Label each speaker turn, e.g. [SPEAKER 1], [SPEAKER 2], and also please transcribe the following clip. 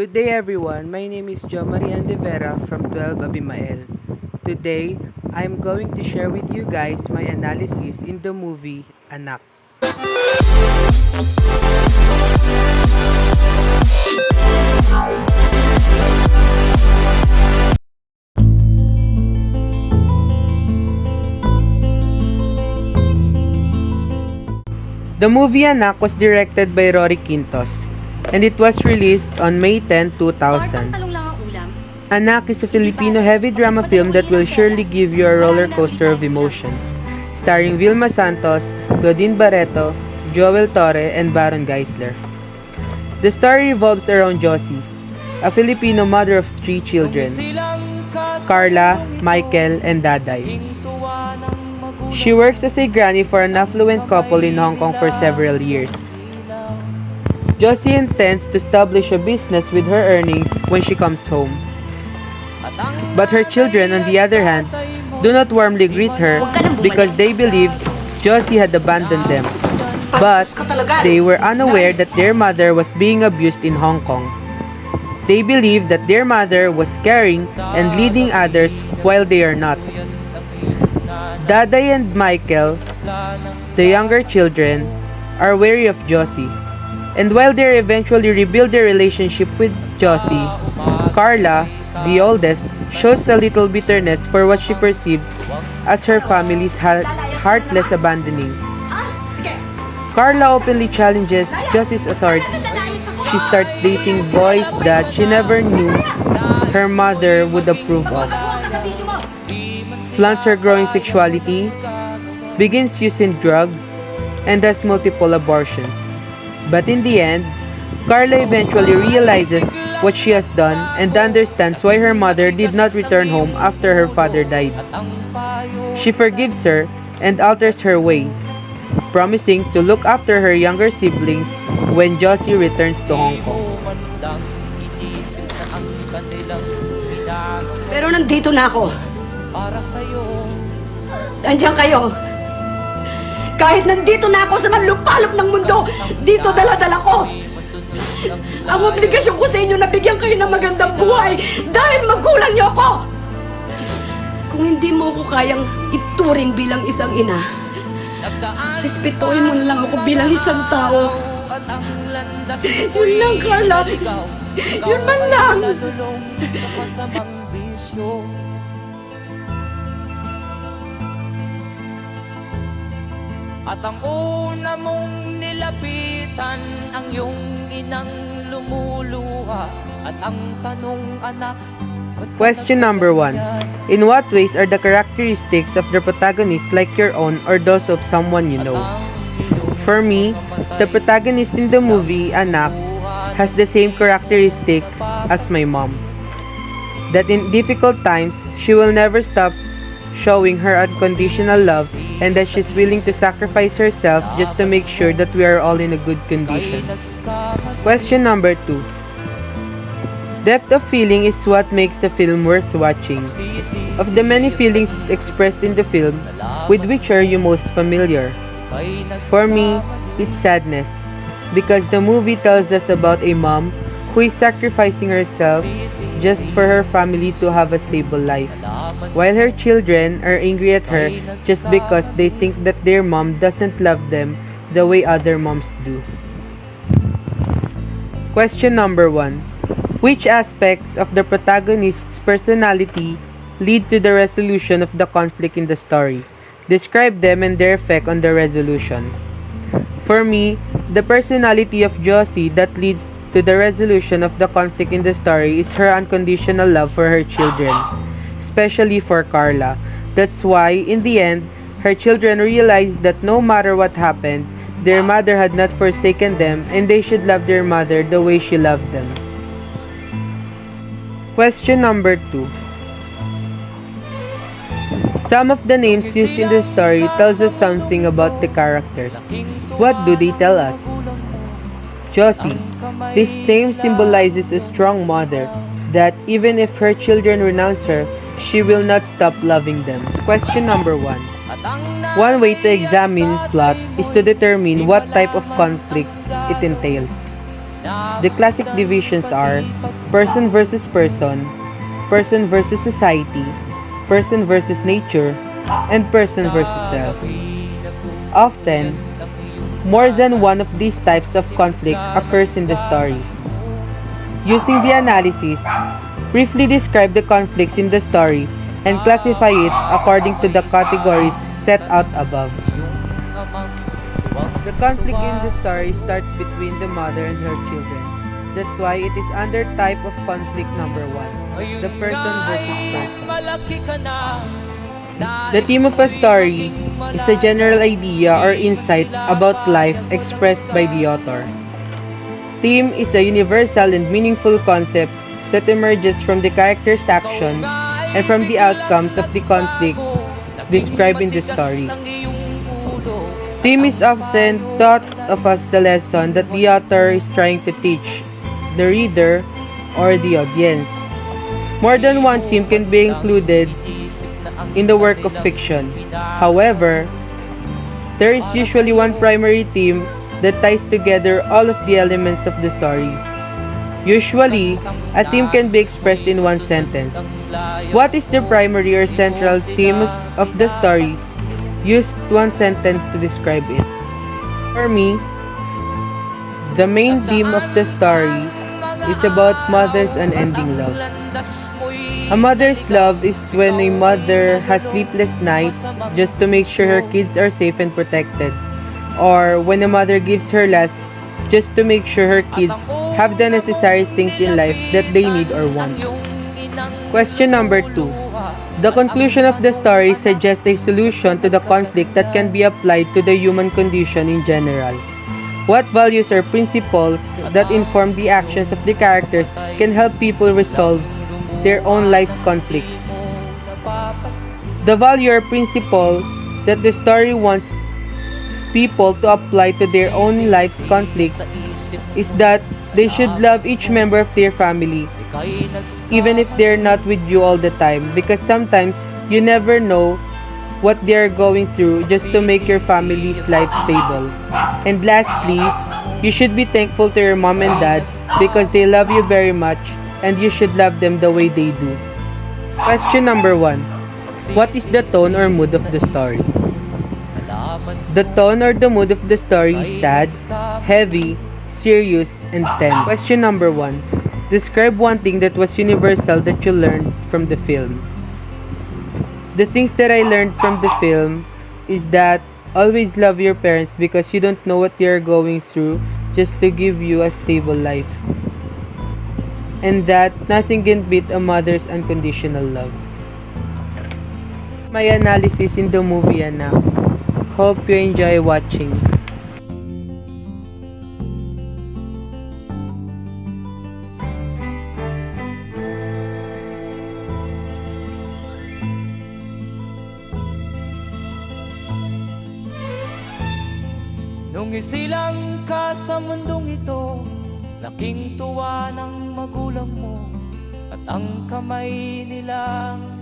[SPEAKER 1] Good day everyone, my name is Jomarie and Vera from 12 Abimael. Today, I am going to share with you guys my analysis in the movie ANAK. The movie ANAK was directed by Rory Quintos, and it was released on May 10, 2000. ANAK is a Filipino heavy drama film that will surely give you a roller coaster of emotions, starring Vilma Santos, Claudine Barreto, Joel Torre, and Baron Geisler. The story revolves around Josie, a Filipino mother of 3 children, Carla, Michael, and Daday. She works as a granny for an affluent couple in Hong Kong for several years. Josie intends to establish a business with her earnings when she comes home. But her children, on the other hand, do not warmly greet her because they believe Josie had abandoned them. But they were unaware that their mother was being abused in Hong Kong. They believe that their mother was caring and leading others while they are not. Daday and Michael, the younger children, are wary of Josie. And while they eventually rebuild their relationship with Josie, Carla, the oldest, shows a little bitterness for what she perceives as her family's heartless abandoning. Carla openly challenges Josie's authority. She starts dating boys that she never knew her mother would approve of, flaunts her growing sexuality, begins using drugs, and does multiple abortions. But in the end, Carla eventually realizes what she has done and understands why her mother did not return home after her father died. She forgives her and alters her ways, promising to look after her younger siblings when Josie returns to Hong Kong.
[SPEAKER 2] Pero nandito na ako. Nandiyan kayo. Kahit nandito na ako sa manlupalop ng mundo, dito dala-dala ko. Ang obligasyon ko sa inyo na bigyan kayo ng magandang buhay dahil magulang niyo ako. Kung hindi mo ako kayang ituring bilang isang ina, respetuhin mo na lang ako bilang isang tao. Yun lang, Carla. Yun man lang.
[SPEAKER 3] At ang una mong nilapitan ang iyong inang lumuluha. At ang tanong, anak,
[SPEAKER 1] Question number 1. In what ways are the characteristics of the protagonist like your own or those of someone you know? For me, the protagonist in the movie, ANAK, has the same characteristics as my mom. That in difficult times, she will never stop showing her unconditional love and that she's willing to sacrifice herself just to make sure that we are all in a good condition. Question number 2. Depth of feeling is what makes a film worth watching. Of the many feelings expressed in the film, with which are you most familiar? For me, it's sadness, because the movie tells us about a mom who is sacrificing herself just for her family to have a stable life, while her children are angry at her just because they think that their mom doesn't love them the way other moms do. Question number 1. Which aspects of the protagonist's personality lead to the resolution of the conflict in the story? Describe them and their effect on the resolution. For me, the personality of Josie that leads to the resolution of the conflict in the story is her unconditional love for her children, especially for Carla. That's why, in the end, her children realized that no matter what happened, their mother had not forsaken them and they should love their mother the way she loved them. Question number 2. Some of the names used in the story tells us something about the characters. What do they tell us? Josie. This name symbolizes a strong mother, that even if her children renounce her, she will not stop loving them. Question number 1. One way to examine plot is to determine what type of conflict it entails. The classic divisions are person versus person, person versus society, person versus nature, and person versus self. Often, more than one of these types of conflict occurs in the story. Using the analysis, briefly describe the conflicts in the story and classify it according to the categories set out above. The conflict in the story starts between the mother and her children. That's why it is under type of conflict number 1, the person versus person. The theme of a story is a general idea or insight about life expressed by the author. Theme is a universal and meaningful concept that emerges from the character's actions and from the outcomes of the conflict described in the story. Theme is often thought of as the lesson that the author is trying to teach the reader or the audience. More than one theme can be included in the work of fiction. However, there is usually one primary theme that ties together all of the elements of the story. Usually, a theme can be expressed in one sentence. What is the primary or central theme of the story? Use one sentence to describe it. For me, the main theme of the story is about mother's unending love. A mother's love is when a mother has sleepless nights just to make sure her kids are safe and protected, or when a mother gives her last just to make sure her kids have the necessary things in life that they need or want. Question number 2. The conclusion of the story suggests a solution to the conflict that can be applied to the human condition in general. What values or principles that inform the actions of the characters can help people resolve their own life's conflicts? The value or principle that the story wants people to apply to their own life's conflicts is that they should love each member of their family, even if they're not with you all the time, because sometimes you never know what they are going through just to make your family's life stable. And lastly, you should be thankful to your mom and dad because they love you very much and you should love them the way they do. Question number 1. What is the tone or mood of the story? The tone or the mood of the story is sad, heavy, serious, and tense. Question number 1. Describe one thing that was universal that you learned from the film. The things that I learned from the film is that always love your parents because you don't know what they are going through just to give you a stable life. And that nothing can beat a mother's unconditional love. My analysis in the movie ANAK. Hope you enjoy watching.
[SPEAKER 3] Nung isilang ka sa mundong ito, laking tuwa ng magulang mo, at ang kamay nilang